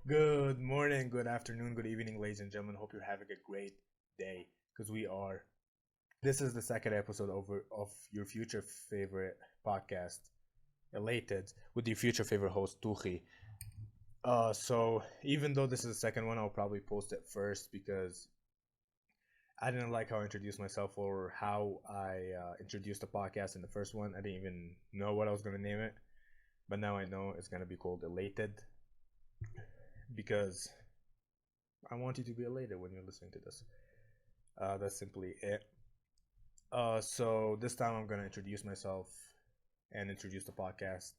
Good morning, good afternoon, good evening, ladies and gentlemen. Hope you're having a great day because we are. This is the second episode of your future favorite podcast, Elated, with your future favorite host, Tuchi. So even though this is the second one, I'll probably post it first because I didn't like how I introduced myself or how I introduced the podcast in the first one. I didn't even know what I was going to name it, but now I know it's going to be called Elated because I want you to be elated when you're listening to this. That's simply it. So this time I'm gonna introduce myself and introduce the podcast.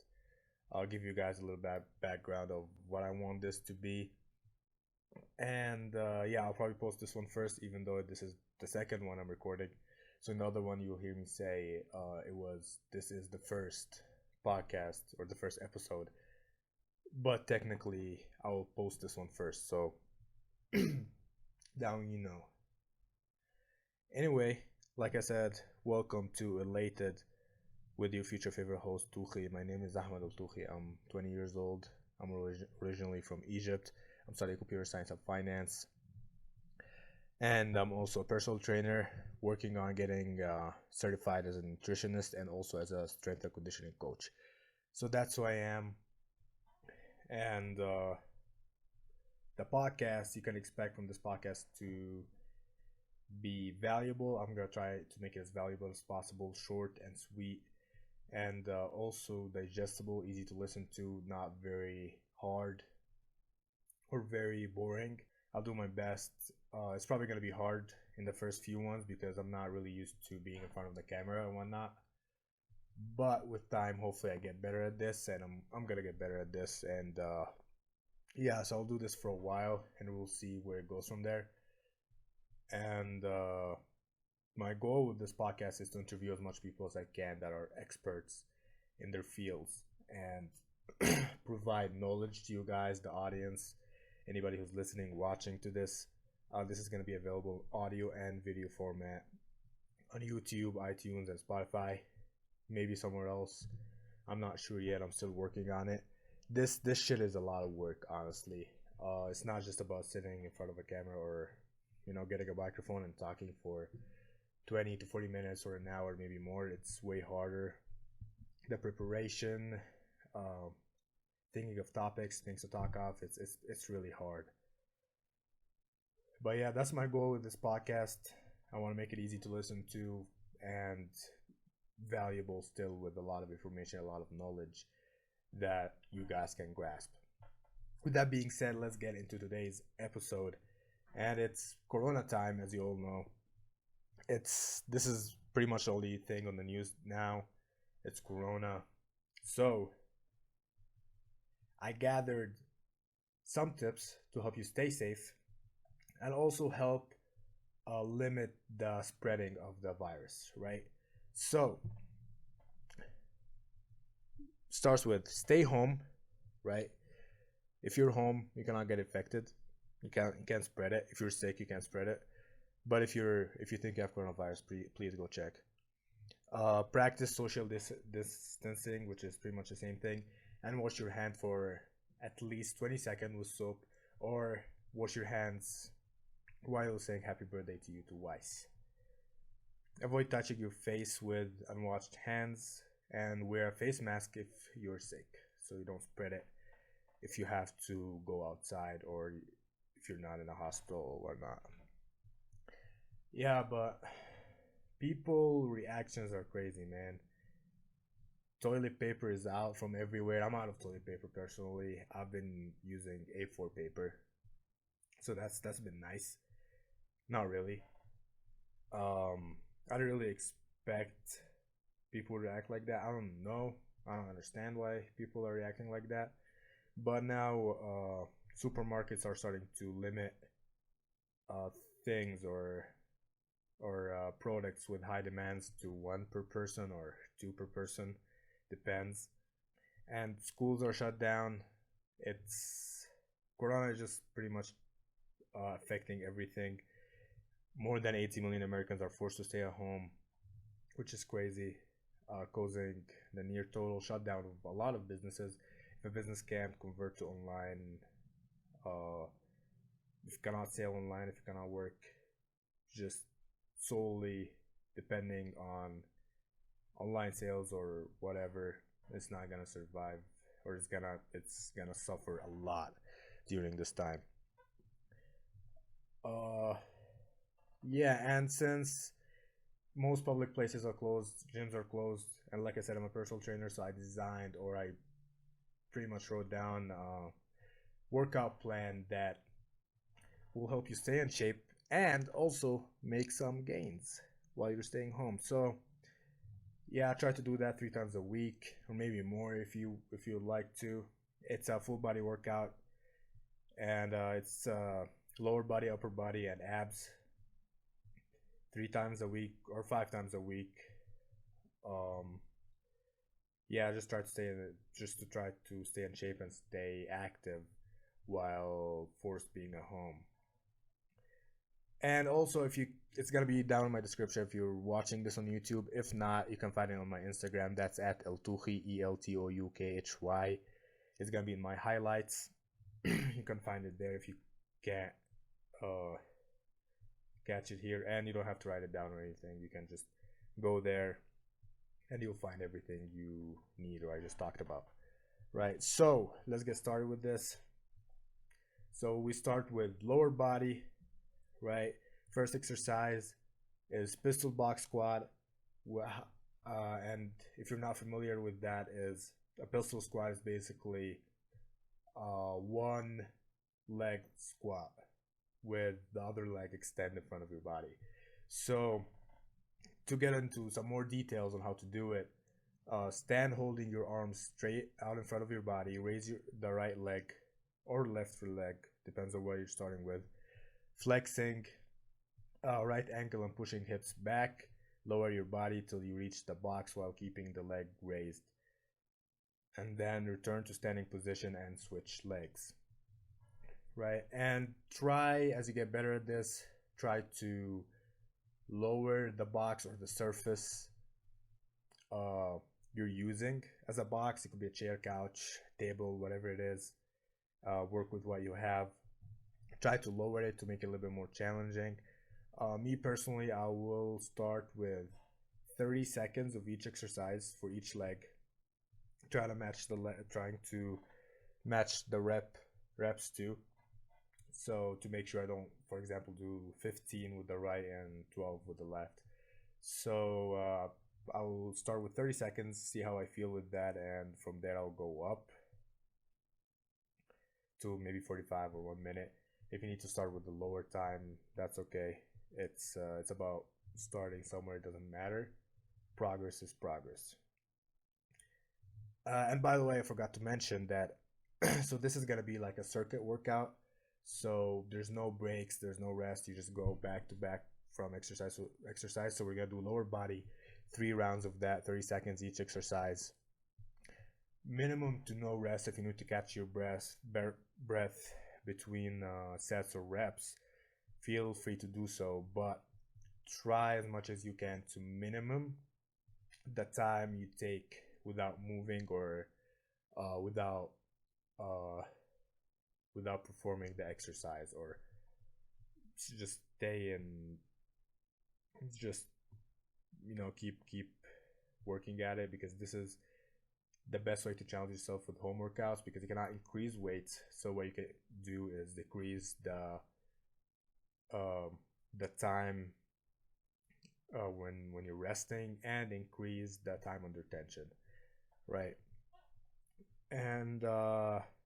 I'll give you guys a little background of what I want this to be, and yeah, I'll probably post this one first, even though this is the second one I'm recording. So another one you'll hear me say this is the first podcast or the first episode, but technically I will post this one first. So down you know. Anyway, like I said, welcome to Elated with your future favorite host, Tuchi. My name is Ahmed Al Tuchi. I'm 20 years old. I'm originally from Egypt. I'm studying computer science and finance. And I'm also a personal trainer working on getting certified as a nutritionist and also as a strength and conditioning coach. So that's who I am. And the podcast, you can expect from this podcast to be valuable. I'm gonna try to make it as valuable as possible, short and sweet, and also digestible, easy to listen to, not very hard or very boring. I'll do my best. It's probably gonna be hard in the first few ones because I'm not really used to being in front of the camera and whatnot. But with time, hopefully, I get better at this, and I'm gonna get better at this. And yeah, so I'll do this for a while, and we'll see where it goes from there. And my goal with this podcast is to interview as much people as I can that are experts in their fields and provide knowledge to you guys, the audience, anybody who's listening, watching to this. This is going to be available audio and video format on YouTube, iTunes, and Spotify, maybe somewhere else. I'm not sure yet. I'm still working on it. This shit is a lot of work, honestly. It's not just about sitting in front of a camera or getting a microphone and talking for 20 to 40 minutes or an hour, maybe more. It's way harder. The preparation, thinking of topics, things to talk of, it's really hard. But yeah, that's my goal with this podcast. I want to make it easy to listen to and valuable still with a lot of information, a lot of knowledge that you guys can grasp. With that being said, let's get into today's episode. And it's Corona time, as you all know. This is pretty much the only thing on the news now. It's Corona. So I gathered some tips to help you stay safe and also help limit the spreading of the virus, right? So starts with stay home, right? If you're home, you cannot get infected. You can't spread it. If you're sick, you can't spread it. But if you think you have coronavirus, please go check. Practice social distancing, which is pretty much the same thing, and wash your hand for at least 20 seconds with soap, or wash your hands while saying happy birthday to you twice. Avoid touching your face with unwashed hands, and wear a face mask if you're sick, so you don't spread it if you have to go outside or if you're not in a hospital or whatnot. Yeah, but people reactions are crazy, man. Toilet paper is out from everywhere. I'm out of toilet paper personally. I've been using A4 paper, so that's been nice. Not really. I don't really expect people to react like that. I don't know. I don't understand why people are reacting like that. But now supermarkets are starting to limit uh, things or products with high demands to one per person or two per person, depends. And schools are shut down. It's Corona is just pretty much affecting everything. More than 80 million Americans are forced to stay at home, which is crazy, causing the near total shutdown of a lot of businesses. If a business can't convert to online if you cannot sell online, if you cannot work just solely depending on online sales or whatever, it's not gonna survive, or it's gonna suffer a lot during this time. uh yeah, and since most public places are closed, gyms are closed, and like I said, I'm a personal trainer, so I designed, or I pretty much wrote down a workout plan that will help you stay in shape and also make some gains while you're staying home. So yeah, I try to do that 3 times a week, or maybe more if you would like to. It's a full body workout, and it's lower body, upper body, and abs 3 times a week or 5 times a week. Um, yeah, just to try to stay in shape and stay active while forced being at home. And also, if you, it's gonna be down in my description if you're watching this on YouTube. If not, you can find it on my Instagram. That's at Eltoukhy, ELTOUKHY. It's gonna be in my highlights. You can find it there if you can't uh, catch it here, and you don't have to write it down or anything. You can just go there, and you'll find everything you need, or I just talked about. Right. So let's get started with this. So we start with lower body. Right. First exercise is pistol box squat. And if you're not familiar with that, is a pistol squat is basically one leg squat with the other leg extended in front of your body. So to get into some more details on how to do it, stand holding your arms straight out in front of your body. Raise the right leg or left leg, depends on what you're starting with. Flexing right ankle and pushing hips back. Lower your body till you reach the box while keeping the leg raised. And then return to standing position and switch legs. Right? And try, as you get better at this, try to lower the box or the surface you're using as a box. It could be a chair, couch, table, whatever it is. Work with what you have. Try to lower it to make it a little bit more challenging. Me personally, I will start with 30 seconds of each exercise for each leg. Trying to match the reps too. So to make sure I don't, for example, do 15 with the right and 12 with the left. So I'll start with 30 seconds, see how I feel with that, and from there I'll go up to maybe 45 or 1 minute. If you need to start with the lower time, that's okay. It's about starting somewhere. It doesn't matter. Progress is progress. And by the way, I forgot to mention that. So this is gonna be like a circuit workout. So there's no breaks, there's no rest. You just go back to back from exercise to exercise. So we're gonna do lower body, 3 rounds of that, 30 seconds each exercise. Minimum to no rest. If you need to catch your breath between sets or reps, feel free to do so, but try as much as you can to minimum the time you take without moving or without performing the exercise, or just stay and just keep working at it, because this is the best way to challenge yourself with home workouts, because you cannot increase weights. So what you can do is decrease the time when you're resting, and increase the time under tension, right? And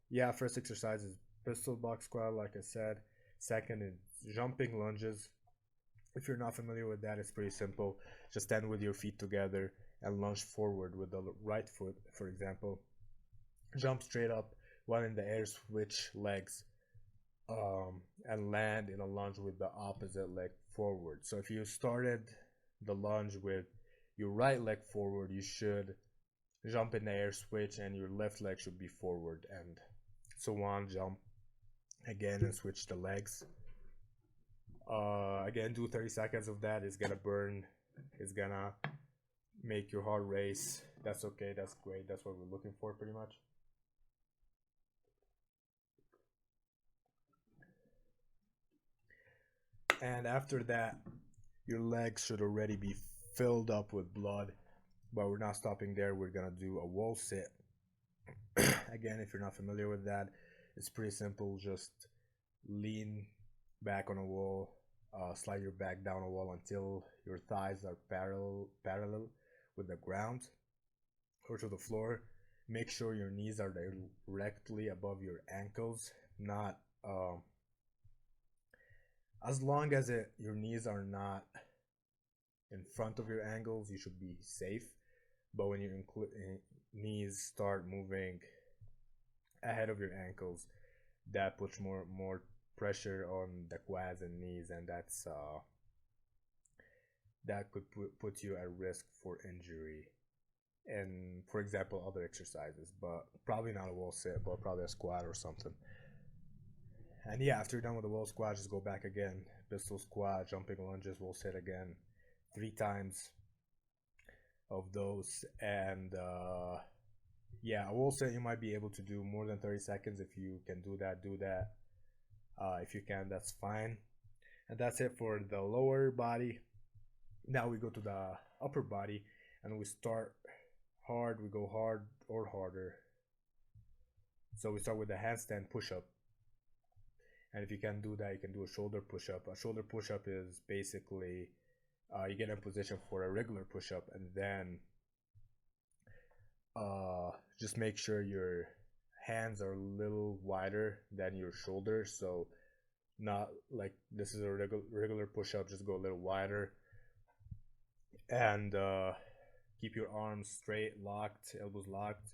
yeah, first exercise is pistol box squat, like I said. Second is jumping lunges. If you're not familiar with that, it's pretty simple. Just stand with your feet together and lunge forward with the right foot, for example. Jump straight up while in the air, switch legs, and land in a lunge with the opposite leg forward. So if you started the lunge with your right leg forward, you should jump in the air, switch, and your left leg should be forward, and so on. Jump again and switch the legs. Again, do 30 seconds of that. It's gonna burn. It's gonna make your heart race. That's okay. That's great. That's what we're looking for, pretty much. And after that, your legs should already be filled up with blood, but we're not stopping there. We're gonna do a wall sit. Again, if you're not familiar with that, it's pretty simple. Just lean back on a wall, slide your back down a wall until your thighs are parallel with the ground or to the floor. Make sure your knees are directly above your ankles, not as long as your knees are not in front of your ankles, you should be safe. But when your knees start moving ahead of your ankles, that puts more pressure on the quads and knees, and that could put you at risk for injury. And for example, other exercises, but probably not a wall sit, but probably a squat or something. And yeah, after you're done with the wall squat, just go back again. Pistol squat, jumping lunges, wall sit again, 3 times of those. And yeah, a wall sit you might be able to do more than 30 seconds. If you can do that, do that. If you can, that's fine. And that's it for the lower body. Now we go to the upper body, and we start hard. We go hard or harder. So we start with the handstand push-up. And if you can do that, you can do a shoulder push-up. A shoulder push-up is basically you get in position for a regular push-up, and then just make sure your hands are a little wider than your shoulders. So not like this is a regular push-up, just go a little wider. And keep your arms straight, locked, elbows locked,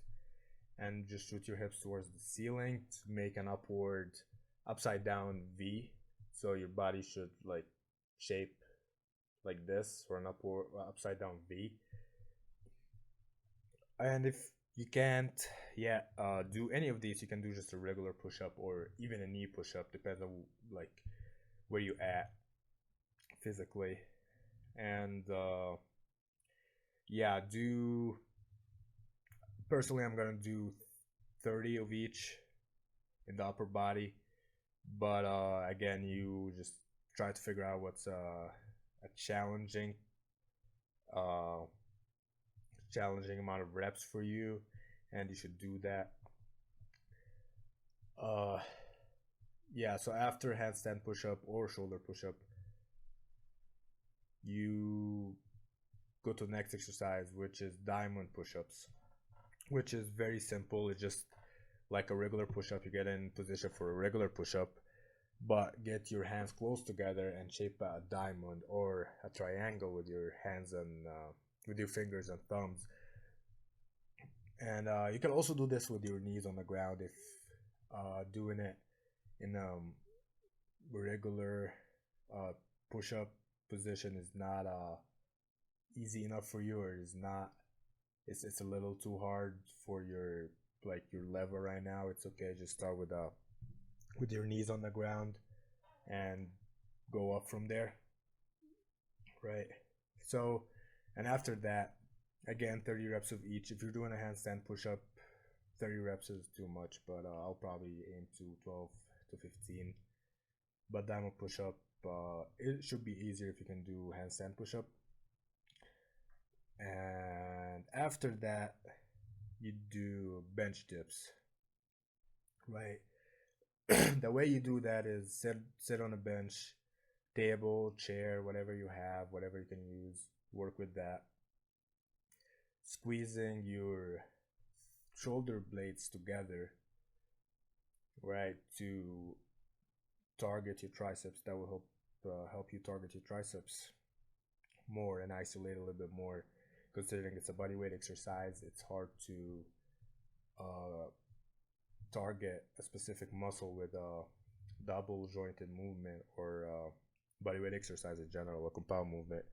and just shoot your hips towards the ceiling to make an upside down V. So your body should like shape like this, or an upside down V. And if you can't do any of these, you can do just a regular push-up or even a knee push-up, depends on like where you at physically. And yeah, personally I'm gonna do 30 of each in the upper body, but again, you just try to figure out what's a challenging amount of reps for you, and you should do that. Yeah, so after handstand push-up or shoulder push-up, you go to the next exercise, which is diamond push-ups, which is very simple. It's just like a regular push-up. You get in position for a regular push-up, but get your hands close together and shape a diamond or a triangle with your hands and with your fingers and thumbs. And you can also do this with your knees on the ground if doing it in regular push-up position is not easy enough for you, or is not, it's a little too hard for your level right now. It's okay, just start with your knees on the ground and go up from there, right? So, and after that, again, 30 reps of each. If you're doing a handstand push-up, 30 reps is too much, but I'll probably aim to 12 to 15. But diamond push-up, it should be easier if you can do handstand push-up. And after that, you do bench dips, right? The way you do that is sit on a bench, table, chair, whatever you have, whatever you can use, work with that. Squeezing your shoulder blades together, right, to target your triceps. That will help you target your triceps more and isolate a little bit more. Considering it's a bodyweight exercise, it's hard to target a specific muscle with a double jointed movement or bodyweight exercise in general, a compound movement.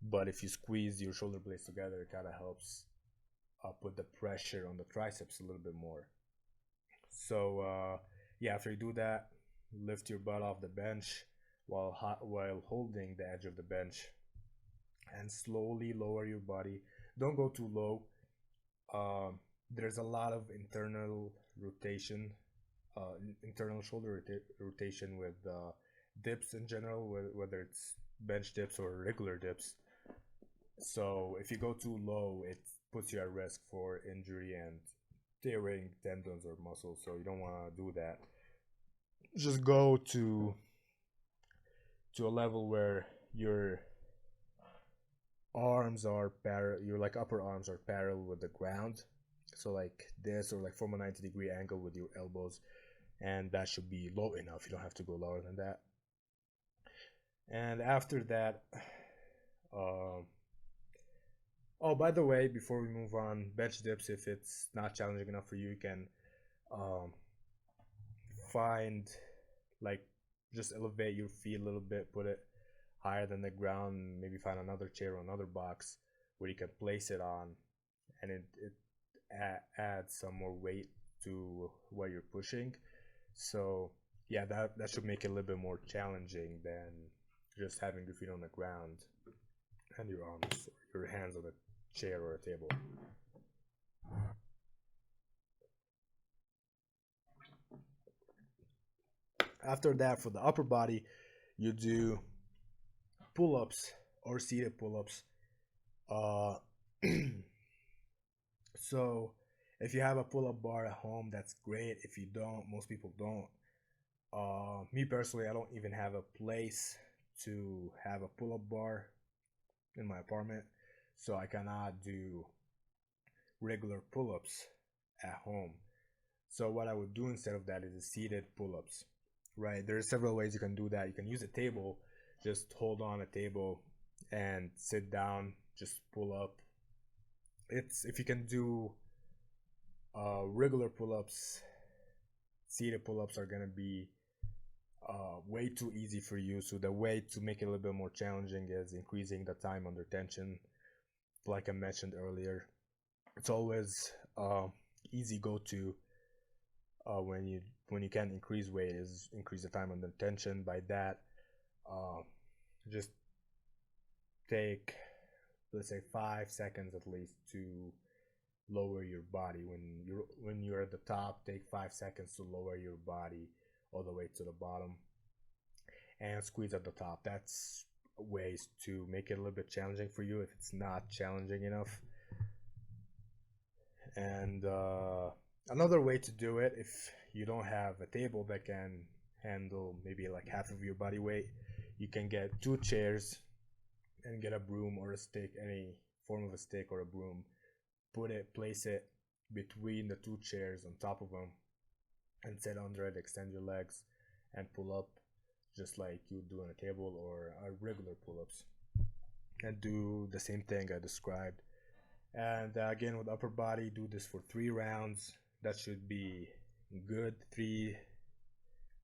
But if you squeeze your shoulder blades together, it kind of helps put the pressure on the triceps a little bit more. So yeah, after you do that, lift your butt off the bench while holding the edge of the bench, and slowly lower your body. Don't go too low. There's a lot of internal rotation, internal shoulder rotation with dips in general, whether it's bench dips or regular dips. So if you go too low, it puts you at risk for injury and tearing tendons or muscles. So you don't want to do that. Just go to a level where your arms are parallel, your like upper arms are parallel with the ground. So like this, or like form a 90-degree angle with your elbows, and that should be low enough. You don't have to go lower than that. And after that, um, oh, by the way, before we move on, bench dips, if it's not challenging enough for you, you can um, find like just elevate your feet a little bit, put it higher than the ground, maybe find another chair or another box where you can place it on, and it adds some more weight to what you're pushing. So yeah, that should make it a little bit more challenging than just having your feet on the ground and your arms or your hands on a chair or a table. After that, for the upper body, you do pull-ups or seated pull-ups. Uh, so if you have a pull-up bar at home, that's great. If you don't, most people don't. Me personally, I don't even have a place to have a pull-up bar in my apartment, so I cannot do regular pull-ups at home. So what I would do instead of that is seated pull-ups. Right? There are several ways you can do that. You can use a table, just hold on a table and sit down, just pull up. It's if you can do regular pull-ups, seated pull-ups are gonna be way too easy for you. So the way to make it a little bit more challenging is increasing the time under tension. Like I mentioned earlier, it's always easy go to when you can increase weight is increase the time under tension. By that, uh, just take, let's say, 5 seconds at least to lower your body. When you're at the top, take 5 seconds to lower your body all the way to the bottom and squeeze at the top. That's ways to make it a little bit challenging for you if it's not challenging enough. And another way to do it, if you don't have a table that can handle maybe like half of your body weight, you can get two chairs and get a broom or a stick, any form of a stick or a broom. Place it between the two chairs on top of them, and sit under it. Extend your legs and pull up, just like you would do on a table or a regular pull-ups, and do the same thing I described. And again, with upper body, do this for 3 rounds. That should be good. 3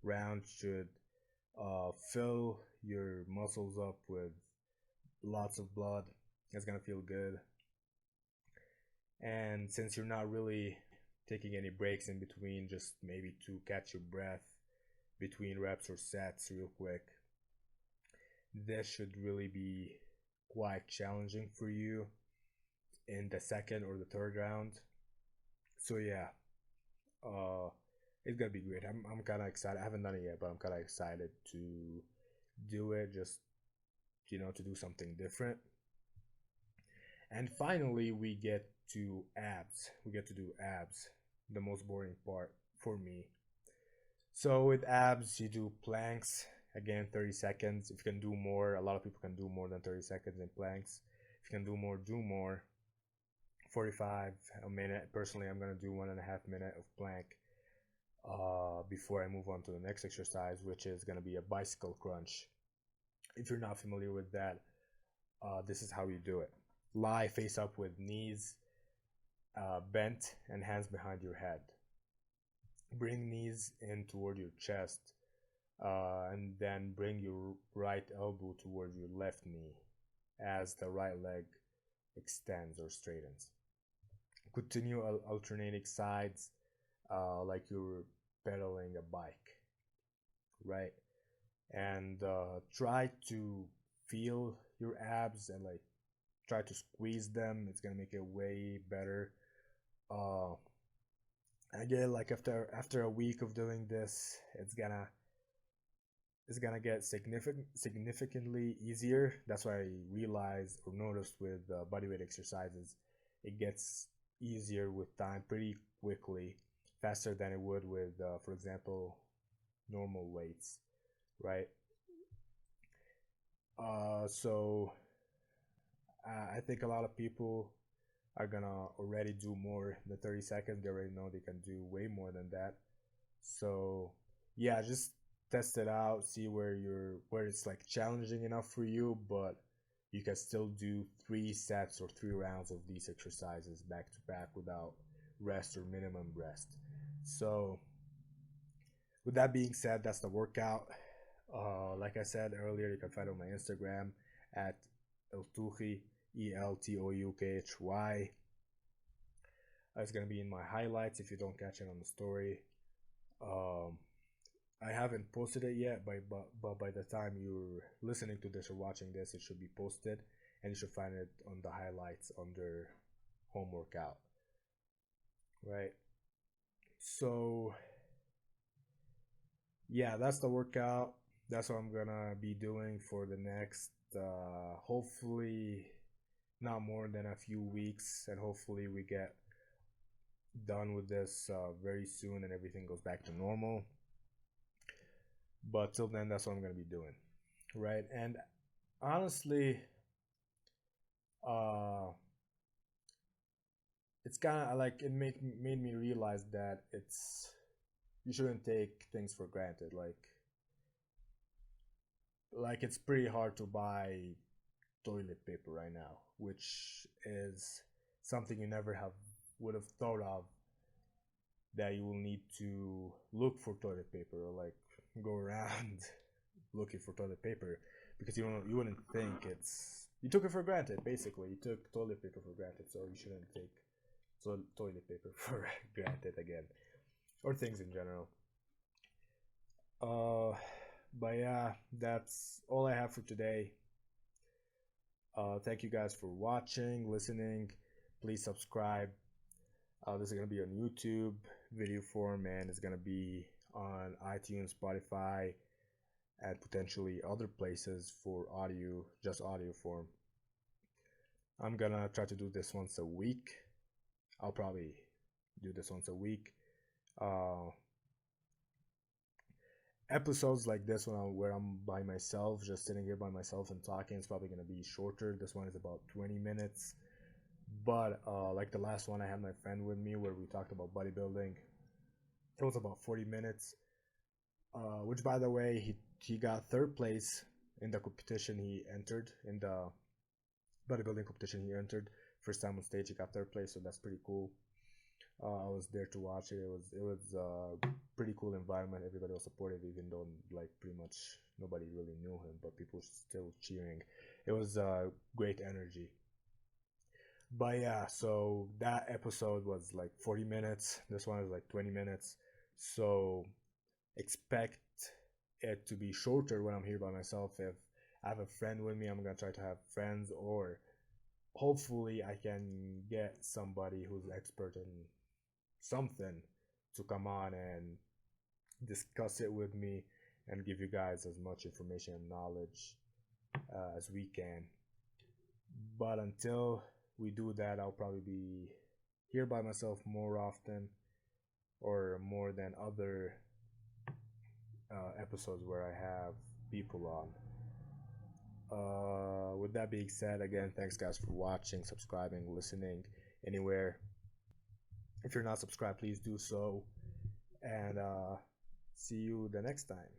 rounds should fill your muscles up with lots of blood. It's gonna feel good. And since you're not really taking any breaks in between, just maybe to catch your breath between reps or sets real quick, this should really be quite challenging for you in the second or the third round. So yeah, uh, it's gonna be great. I'm kind of excited. I haven't done it yet, but I'm kind of excited to do it. Just to do something different. And finally, we get to abs. We get to do abs, the most boring part for me. So with abs, you do planks. Again, 30 seconds. If you can do more, a lot of people can do more than 30 seconds in planks. If you can do more, do more. 45 a minute. Personally, I'm gonna do 1.5 minutes of plank before I move on to the next exercise, which is gonna be a bicycle crunch. If you're not familiar with that, this is how you do it. Lie face up with knees bent and hands behind your head. Bring knees in toward your chest, and then bring your right elbow toward your left knee as the right leg extends or straightens. Continue alternating sides like you're pedaling a bike, right? And try to feel your abs and like try to squeeze them. It's gonna make it way better. Uh, Again, like after a week of doing this, it's gonna is gonna get significantly easier. That's what I realized or noticed with bodyweight exercises. It gets easier with time pretty quickly, faster than it would with, for example, normal weights, right? So I think a lot of people are gonna already do more than 30 seconds. They already know they can do way more than that. So yeah, just test it out, see where it's like challenging enough for you, but you can still do 3 sets or 3 rounds of these exercises back to back without rest or minimum rest. So with that being said, that's the workout. Like I said earlier, you can find it on my Instagram at Eltoukhy, ELTOUKHY. It's gonna be in my highlights if you don't catch it on the story. Um, I haven't posted it yet, but by the time you're listening to this or watching this, it should be posted, and you should find it on the highlights under home workout. Right. So yeah, that's the workout. That's what I'm gonna be doing for the next, hopefully, not more than a few weeks, and hopefully we get done with this very soon and everything goes back to normal. But till then, that's what I'm gonna be doing, right? And honestly, uh, it's kind of like it made me realize that you shouldn't take things for granted. Like it's pretty hard to buy toilet paper right now, which is something you never have would have thought of, that you will need to look for toilet paper or like go around looking for toilet paper, because you wouldn't think you took it for granted. Basically, you took toilet paper for granted, so you shouldn't take toilet paper for granted again, or things in general. uh but yeah, that's all I have for today. Thank you guys for watching, listening. Please subscribe. This is gonna be on YouTube video form, and it's gonna be on iTunes, Spotify, and potentially other places for audio, just audio form. I'm gonna try to do this once a week. I'll probably do this once a week. Uh, Episodes like this one where I'm by myself, just sitting here by myself and talking, is probably gonna be shorter. This one is about 20 minutes. But like the last one, I had my friend with me where we talked about bodybuilding. It was about 40 minutes. Which, by the way, he got third place in the competition he entered, in the bodybuilding competition he entered. First time on stage, he got third place, so that's pretty cool. I was there to watch it. It was a pretty cool environment. Everybody was supportive, even though like pretty much nobody really knew him, but people still cheering. It was great energy. But yeah, so that episode was like 40 minutes. This one is like 20 minutes. So expect it to be shorter when I'm here by myself. If I have a friend with me, I'm gonna try to have friends, or hopefully I can get somebody who's expert in something to come on and discuss it with me and give you guys as much information and knowledge as we can. But until we do that, I'll probably be here by myself more often, or more than other episodes where I have people on. With that being said, again, thanks guys for watching, subscribing, listening, anywhere. If you're not subscribed, please do so, and see you the next time.